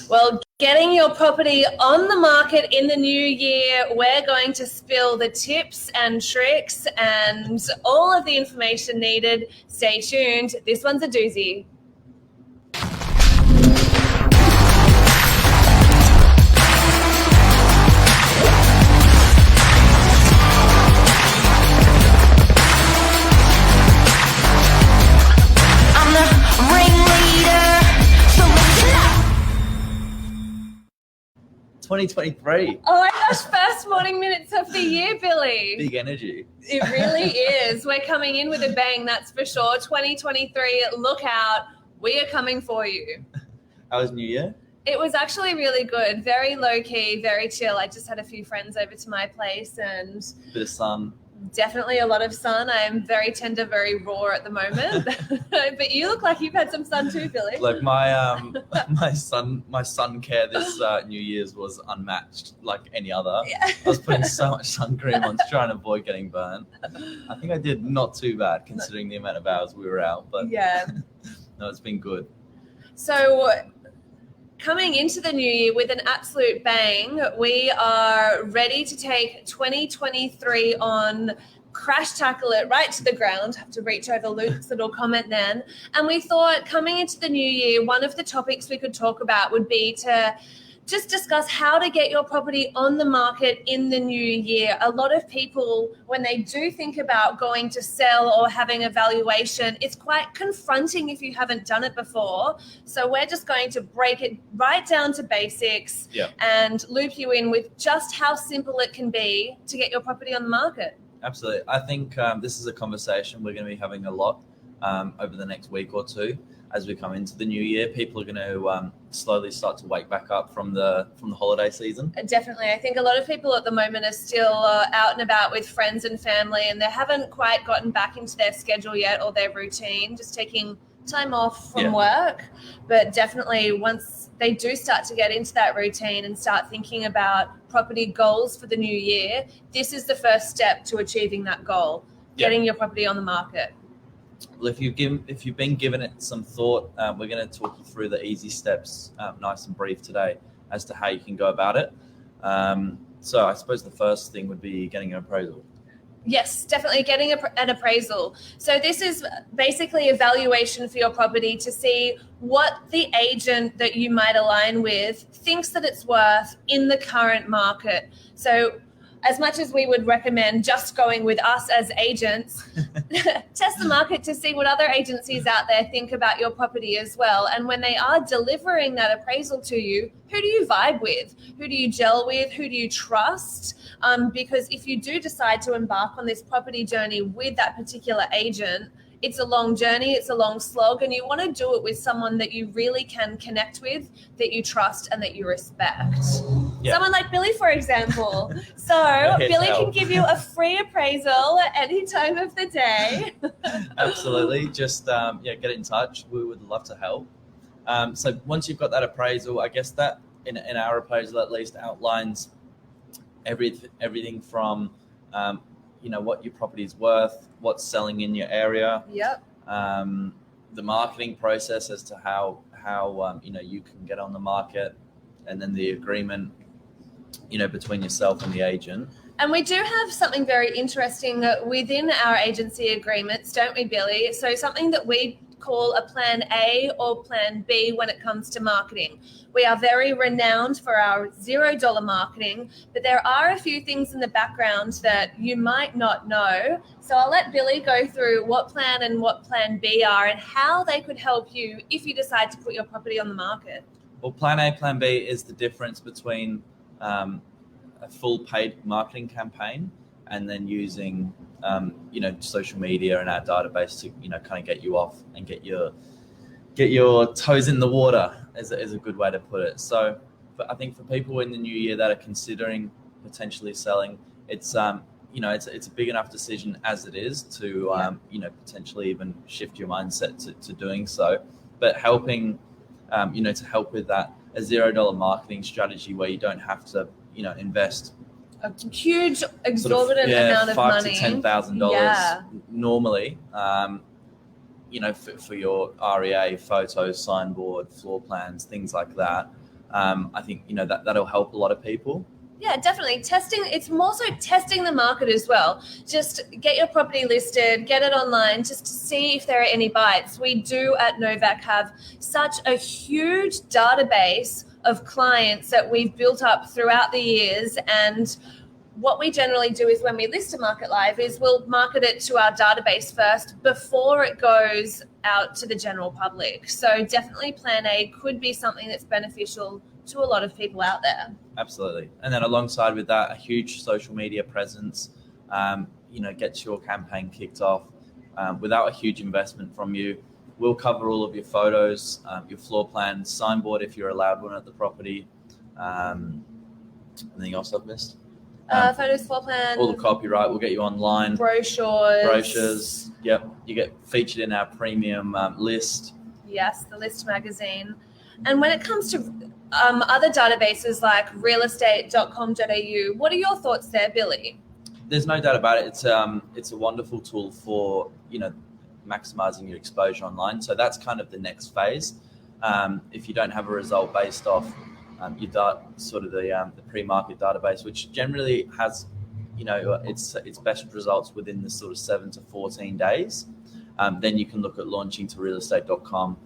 Well, getting your property on the market in the new year, we're going to spill the tips and tricks and all of the information needed. Stay tuned. This one's a doozy. I'm the ringleader, so listen up. 2023. Oh my gosh, first morning minutes of the year, Billy. Big energy. It really is. We're coming in with a bang, that's for sure. 2023, look out. We are coming for you. How was New Year? It was actually really good. Very low key, very chill. I just had a few friends over to my place and Bit of sun. definitely a lot of sun. I'm very tender, very raw at the moment. But you look like you've had some sun too, Billy. Like my my sun care this New Year's was unmatched like any other. Yeah. I was putting so much sun cream on to try and avoid getting burnt. I think I did not too bad considering the amount of hours we were out, but Yeah. no, it's been good. So coming into the new year with an absolute bang, we are ready to take 2023 on, crash tackle it right to the ground. Have to reach over Luke's little comment then. And we thought coming into the new year, one of the topics we could talk about would be to just discuss how to get your property on the market in the new year. A lot of people, when they do think about going to sell or having a valuation, it's quite confronting if you haven't done it before. So we're just going to break it right down to basics and loop you in with just how simple it can be to get your property on the market. Absolutely. I think this is a conversation we're going to be having a lot over the next week or two as we come into the new year. People are going to slowly start to wake back up from the holiday season. Definitely. I think a lot of people at the moment are still out and about with friends and family, and they haven't quite gotten back into their schedule yet or their routine, just taking time off from work. But definitely once they do start to get into that routine and start thinking about property goals for the new year, this is the first step to achieving that goal, getting your property on the market. Well, if you've been given it some thought, we're going to talk you through the easy steps, nice and brief today, as to how you can go about it. So I suppose the first thing would be getting an appraisal. Yes, definitely getting an appraisal. So this is basically a valuation for your property to see what the agent that you might align with thinks that it's worth in the current market. So as much as we would recommend just going with us as agents, test the market to see what other agencies out there think about your property as well. And when they are delivering that appraisal to you, who do you vibe with? Who do you gel with? Who do you trust? Because if you do decide to embark on this property journey with that particular agent, it's a long journey, it's a long slog, and you want to do it with someone that you really can connect with, that you trust and that you respect. Yeah. Someone like Billy, for example. So Billy can give you a free appraisal at any time of the day. Absolutely. Just get in touch. We would love to help. So once you've got that appraisal, I guess that in our appraisal at least outlines everything from what your property is worth, what's selling in your area. Yep. The marketing process as to how you can get on the market, and then the agreement between yourself and the agent. And we do have something very interesting within our agency agreements, don't we, Billy? So something that we call a plan A or plan B when it comes to marketing. We are very renowned for our $0 marketing, but there are a few things in the background that you might not know. So I'll let Billy go through what plan and what plan B are and how they could help you if you decide to put your property on the market. Well, plan A, plan B is the difference between a full paid marketing campaign and then using social media and our database to kind of get you off and get your toes in the water is a good way to put it. So I think for people in the new year that are considering potentially selling, it's it's a big enough decision as it is to potentially even shift your mindset to doing so, but helping to help with that, a $0 marketing strategy where you don't have to invest a huge exorbitant amount of money, $5,000 to $10,000 normally, for your REA, photos, signboard, floor plans, things like that. I think, you know, that'll help a lot of people. Yeah, definitely. Testing, it's more so testing the market as well. Just get your property listed, get it online, just to see if there are any bites. We do at Novak have such a huge database of clients that we've built up throughout the years. And what we generally do is when we list a market live is we'll market it to our database first before it goes out to the general public. So definitely Plan A could be something that's beneficial to a lot of people out there. Absolutely. And then alongside with that, a huge social media presence, you know, gets your campaign kicked off without a huge investment from you. We'll cover all of your photos, your floor plan, signboard if you're allowed one at the property. Anything else I've missed? Photos, floor plan, all the copyright. We'll get you online. Brochures. Yep. You get featured in our premium list. Yes, the List magazine. And when it comes to other databases like realestate.com.au, what are your thoughts there, Billy? There's no doubt about it. It's a wonderful tool for, you know, maximizing your exposure online. So that's kind of the next phase. If you don't have a result based off your sort of the pre-market database, which generally has, you know, its best results within the sort of 7 to 14 days, then you can look at launching to realestate.com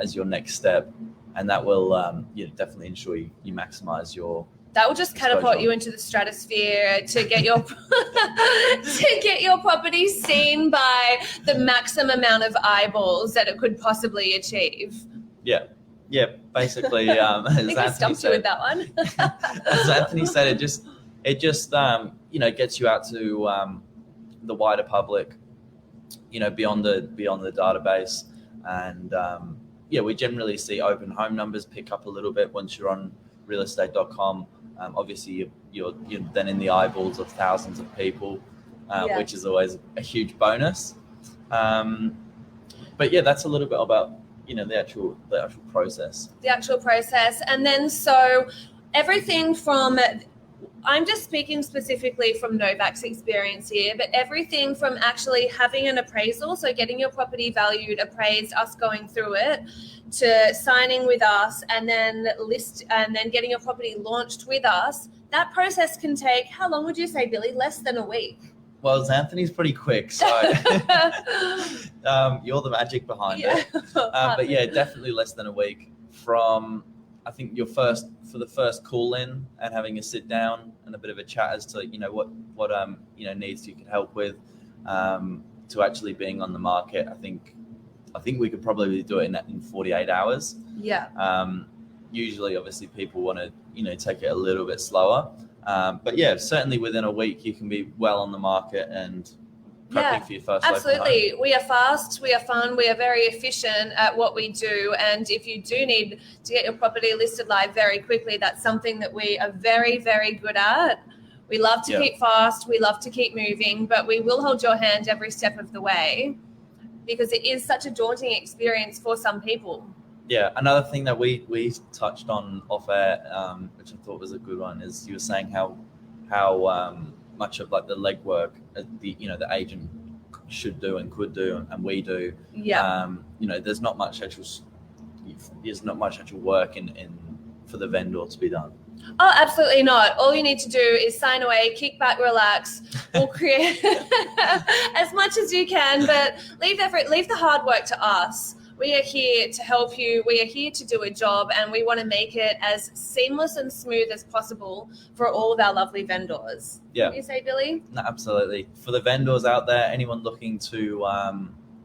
as your next step, and that will definitely ensure you maximize your. That will just catapult you into the stratosphere to get your property seen by the maximum amount of eyeballs that it could possibly achieve. Yeah, basically, I think I stumped you with that one. As Anthony said, it just gets you out to the wider public, you know, beyond the database, and we generally see open home numbers pick up a little bit once you're on realestate.com. Obviously, you're then in the eyeballs of thousands of people, which is always a huge bonus. But yeah, that's a little bit about, you know, the actual process. The actual process. And then so everything from, I'm just speaking specifically from Novak's experience here, but everything from actually having an appraisal, so getting your property valued, appraised, us going through it, to signing with us and then getting your property launched with us, that process can take, how long would you say, Billy? Less than a week. Well, Anthony's pretty quick, so you're the magic behind it. But yeah, definitely less than a week from, I think, for the first call in and having a sit down and a bit of a chat as to, you know, what needs you could help with, to actually being on the market. I think we could probably do it in 48 hours. Yeah. Usually, obviously, people want to, you know, take it a little bit slower. But yeah, certainly within a week, you can be well on the market and prepping for your first. Absolutely. We are fast, we are fun, we are very efficient at what we do. And if you do need to get your property listed live very quickly, that's something that we are very, very good at. We love to keep fast, we love to keep moving, but we will hold your hand every step of the way because it is such a daunting experience for some people. Yeah, another thing that we touched on off air, which I thought was a good one, is you were saying how much of like the legwork the agent should do and could do, and we do. Yeah. There's not much actual work in for the vendor to be done. Oh, absolutely not. All you need to do is sign away, kick back, relax. We'll create as much as you can, but leave the hard work to us. We are here to help you. We are here to do a job, and we want to make it as seamless and smooth as possible for all of our lovely vendors. Yeah. What do you say, Billy? No, absolutely. For the vendors out there, anyone looking to,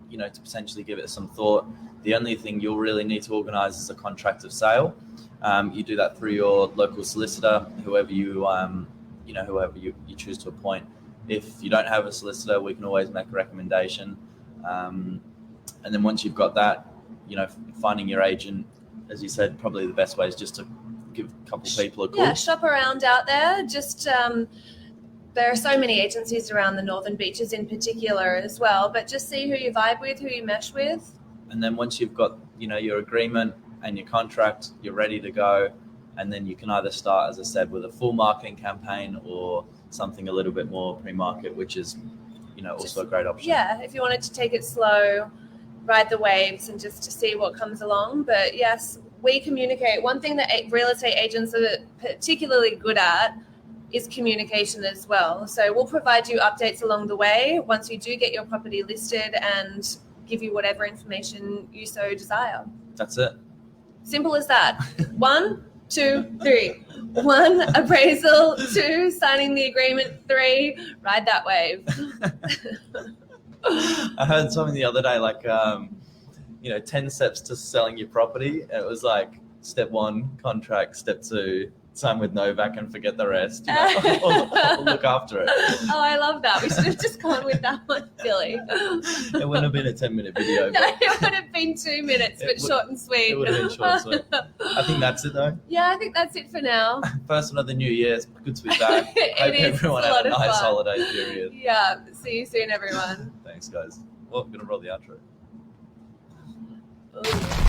to potentially give it some thought, the only thing you'll really need to organise is a contract of sale. You do that through your local solicitor, whoever you choose to appoint. If you don't have a solicitor, we can always make a recommendation. And then once you've got that, finding your agent, as you said, probably the best way is just to give a couple of people a call. Yeah, shop around out there. Just there are so many agencies around the Northern Beaches in particular as well, but just see who you vibe with, who you mesh with. And then once you've got, your agreement and your contract, you're ready to go. And then you can either start, as I said, with a full marketing campaign or something a little bit more pre-market, which is, also a great option. Yeah, if you wanted to take it slow, ride the waves and just to see what comes along. But yes, we communicate. One thing that real estate agents are particularly good at is communication as well. So we'll provide you updates along the way once you do get your property listed and give you whatever information you so desire. That's it. Simple as that. 1, 2, 3. 1, appraisal. 2, signing the agreement. 3, ride that wave. I heard something the other day, like, 10 steps to selling your property. And it was like step 1, contract. Step 2, sign with Novak and forget the rest. Or look after it. Oh, I love that. We should have just gone with that one, Billy. It wouldn't have been a 10-minute video. No, it would have been 2 minutes, but short and sweet. It would have been short and sweet. I think that's it, though. Yeah, I think that's it for now. First one of the new year. It's good to be back. Hope It is everyone a had lot a of nice fun. holiday period. Yeah, see you soon, everyone. Thanks, guys. Well, I'm going to roll the outro. Ooh.